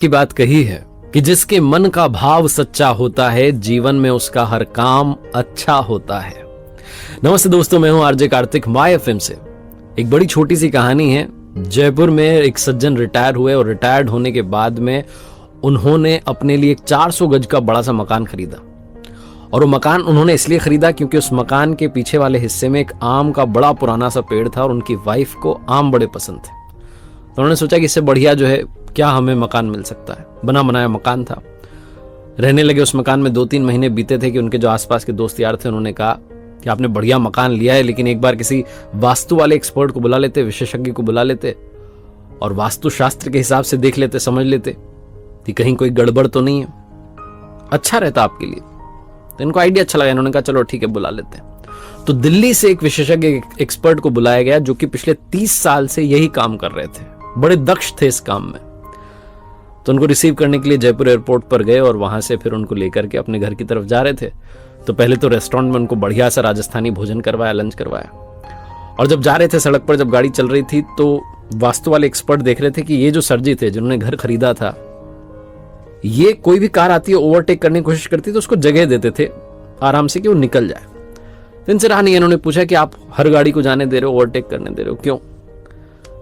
की बात कही है कि जिसके मन का भाव सच्चा होता है जीवन में उसका हर काम अच्छा होता है। नमस्ते दोस्तों, मैं हूं आरजे कार्तिक माय एफएम से। एक बड़ी छोटी सी कहानी है। जयपुर में एक सज्जन रिटायर हुए और रिटायर्ड होने के बाद में उन्होंने अपने लिए एक 400 गज का बड़ा सा मकान खरीदा। और वो मकान उन्होंने इसलिए खरीदा क्योंकि उस मकान के पीछे वाले हिस्से में एक आम का बड़ा पुराना सा पेड़ था और उनकी वाइफ को आम बड़े पसंद थे। तो उन्होंने सोचा कि इससे बढ़िया जो है क्या हमें मकान मिल सकता है। बना बनाया मकान था। रहने लगे उस मकान में। 2-3 महीने बीते थे कि उनके जो आसपास के दोस्त यार थे उन्होंने कहा कि आपने बढ़िया मकान लिया है, लेकिन एक बार किसी वास्तु वाले एक्सपर्ट को बुला लेते, विशेषज्ञ को बुला लेते और वास्तु शास्त्र के हिसाब से देख लेते, समझ लेते कि कहीं कोई गड़बड़ तो नहीं है, अच्छा रहता आपके लिए। तो इनको आइडिया अच्छा लगा। इन्होंने कहा चलो ठीक है, बुला लेते हैं। तो दिल्ली से एक विशेषज्ञ एक्सपर्ट को बुलाया गया जो कि पिछले 30 साल से यही काम कर रहे थे, बड़े दक्ष थे इस काम में। तो उनको रिसीव करने के लिए जयपुर एयरपोर्ट पर गए और वहां से फिर उनको लेकर के अपने घर की तरफ जा रहे थे। तो पहले तो रेस्टोरेंट में उनको बढ़िया सा राजस्थानी भोजन करवाया, लंच करवाया। और जब जा रहे थे सड़क पर, जब गाड़ी चल रही थी, तो वास्तु वाले एक्सपर्ट देख रहे थे कि ये जो सर जी थे जिन्होंने घर खरीदा था, ये कोई भी कार आती है ओवरटेक करने की कोशिश करती तो उसको जगह देते थे आराम से कि वो निकल जाए। तो इनसे रहा नहीं। इन्होंने पूछा कि आप हर गाड़ी को जाने दे रहे हो, ओवरटेक करने दे रहे हो, क्यों?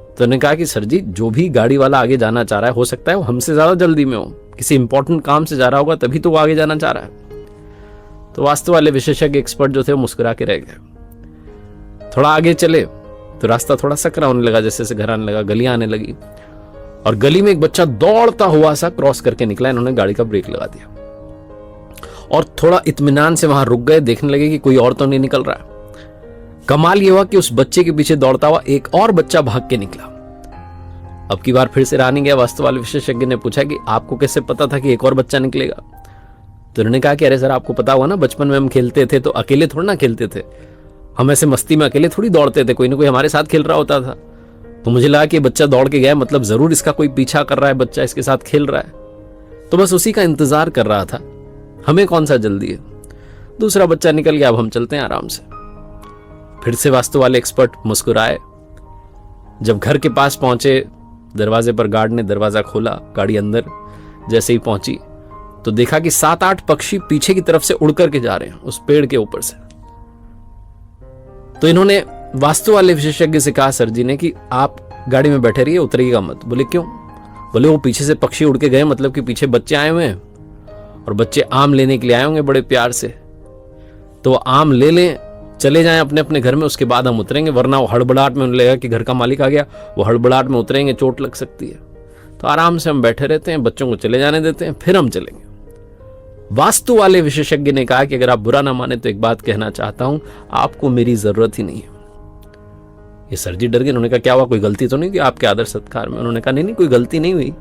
तो उन्होंने कहा कि सर जी, जो भी गाड़ी वाला आगे जाना चाह रहा है, हो सकता है वो हमसे ज्यादा जल्दी में हो, किसी इंपॉर्टेंट काम से जा रहा होगा तभी तो वो आगे जाना चाह रहा है। तो वास्तु वाले विशेषज्ञ एक्सपर्ट जो थे वो मुस्कुरा के रह गए। थोड़ा आगे चले तो रास्ता थोड़ा सकरा होने लगा, जैसे जैसे घर आने लगा, गलियां आने लगी और गली में एक बच्चा दौड़ता हुआ सा क्रॉस करके निकला। इन्होंने गाड़ी का ब्रेक लगा दिया और थोड़ा इत्मीनान से वहां रुक गए, देखने लगे कि कोई और तो नहीं निकल रहा है। कमाल ये हुआ कि उस बच्चे के पीछे दौड़ता हुआ एक और बच्चा भाग के निकला। अब की बार फिर से रहा नहीं गया। वास्तु वाले विशेषज्ञ ने पूछा कि आपको कैसे पता था कि एक और बच्चा निकलेगा? तो उन्होंने कहा कि अरे सर, आपको पता हुआ ना, बचपन में हम खेलते थे तो अकेले थोड़ा ना खेलते थे, हम ऐसे मस्ती में अकेले थोड़ी दौड़ते थे, कोई ना कोई हमारे साथ खेल रहा होता था। तो मुझे लगा कि बच्चा दौड़ के गया, मतलब जरूर इसका कोई पीछा कर रहा है, बच्चा इसके साथ खेल रहा है, तो बस उसी का इंतजार कर रहा था, हमें कौन सा जल्दी है। दूसरा बच्चा निकल गया, अब हम चलते हैं आराम से। फिर से वास्तु वाले एक्सपर्ट मुस्कुराए। जब घर के पास पहुंचे, दरवाजे पर गार्ड ने दरवाजा खोला, गाड़ी अंदर जैसे ही पहुंची तो देखा कि 7-8 पक्षी पीछे की तरफ से उड़ करके जा रहे हैं उस पेड़ के ऊपर से। तो इन्होंने वास्तु वाले विशेषज्ञ से कहा सर जी ने कि आप गाड़ी में बैठे रहिए, उतरिएगा मत। बोले क्यों? बोले वो पीछे से पक्षी उड़ के गए, मतलब कि पीछे बच्चे आए हुए हैं और बच्चे आम लेने के लिए आए होंगे बड़े प्यार से, तो आम ले लें, चले जाएं अपने अपने घर में, उसके बाद हम उतरेंगे, वरना वो हड़बड़ाहट में उन्हें लगेगा कि घर का मालिक आ गया, वो हड़बड़ाहट में उतरेंगे, चोट लग सकती है। तो आराम से हम बैठे रहते हैं, बच्चों को चले जाने देते हैं, फिर हम चलेंगे। वास्तु वाले विशेषज्ञ ने कहा कि अगर आप बुरा ना माने तो एक बात कहना चाहता हूं, आपको मेरी जरूरत ही नहीं है। ये सर जी डर गए। उन्होंने कहा क्या हुआ, कोई गलती तो नहीं की आपके आदर सत्कार में? उन्होंने कहा नहीं, कोई गलती नहीं हुई,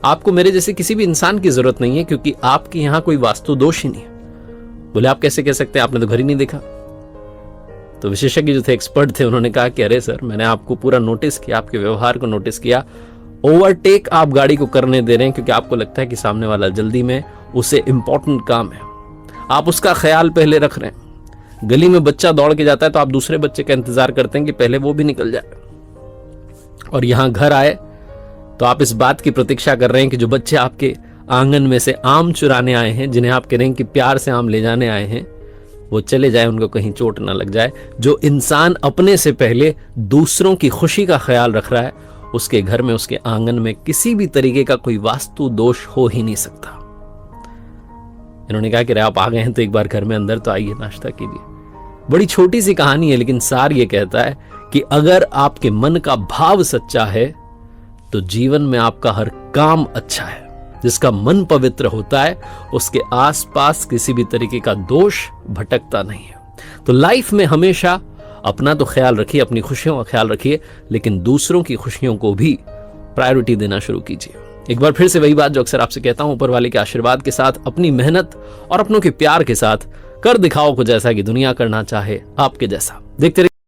आपको मेरे जैसे किसी भी इंसान की जरूरत नहीं है, क्योंकि आपके यहां कोई वास्तु दोष ही नहीं है। बोले आप कैसे कह सकते हैं, आपने तो घर ही नहीं देखा। तो विशेषज्ञ जो थे, एक्सपर्ट थे, उन्होंने कहा कि अरे सर, मैंने आपको पूरा नोटिस किया, आपके व्यवहार को नोटिस किया। ओवरटेक आप गाड़ी को करने दे रहे हैं क्योंकि आपको लगता है कि सामने वाला जल्दी में, उसे इंपॉर्टेंट काम है, आप उसका ख्याल पहले रख रहे हैं। गली में बच्चा दौड़ के जाता है तो आप दूसरे बच्चे का इंतजार करते हैं कि पहले वो भी निकल जाए। और यहां घर आए तो आप इस बात की प्रतीक्षा कर रहे हैं कि जो बच्चे आपके आंगन में से आम चुराने आए हैं, जिन्हें आप कह रहे हैं कि प्यार से आम ले जाने आए हैं, वो चले जाए, उनको कहीं चोट ना लग जाए। जो इंसान अपने से पहले दूसरों की खुशी का ख्याल रख रहा है, उसके घर में, उसके आंगन में किसी भी तरीके का कोई वास्तु दोष हो ही नहीं सकता। इन्होंने कहा कि आप आ गए हैं तो एक बार घर में अंदर तो आइए, नाश्ता कीजिए। बड़ी छोटी सी कहानी है, लेकिन सार ये कहता है कि अगर आपके मन का भाव सच्चा है तो जीवन में आपका हर काम अच्छा है। जिसका मन पवित्र होता है उसके आसपास किसी भी तरीके का दोष भटकता नहीं है। तो लाइफ में हमेशा अपना तो ख्याल रखिए, अपनी खुशियों का ख्याल रखिए, लेकिन दूसरों की खुशियों को भी प्रायोरिटी देना शुरू कीजिए। एक बार फिर से वही बात जो अक्सर आपसे कहता हूं, ऊपर वाले के आशीर्वाद के साथ, अपनी मेहनत और अपनों के प्यार के साथ कर दिखाओ कुछ ऐसा कि दुनिया करना चाहे आपके जैसा। देखते रहिए।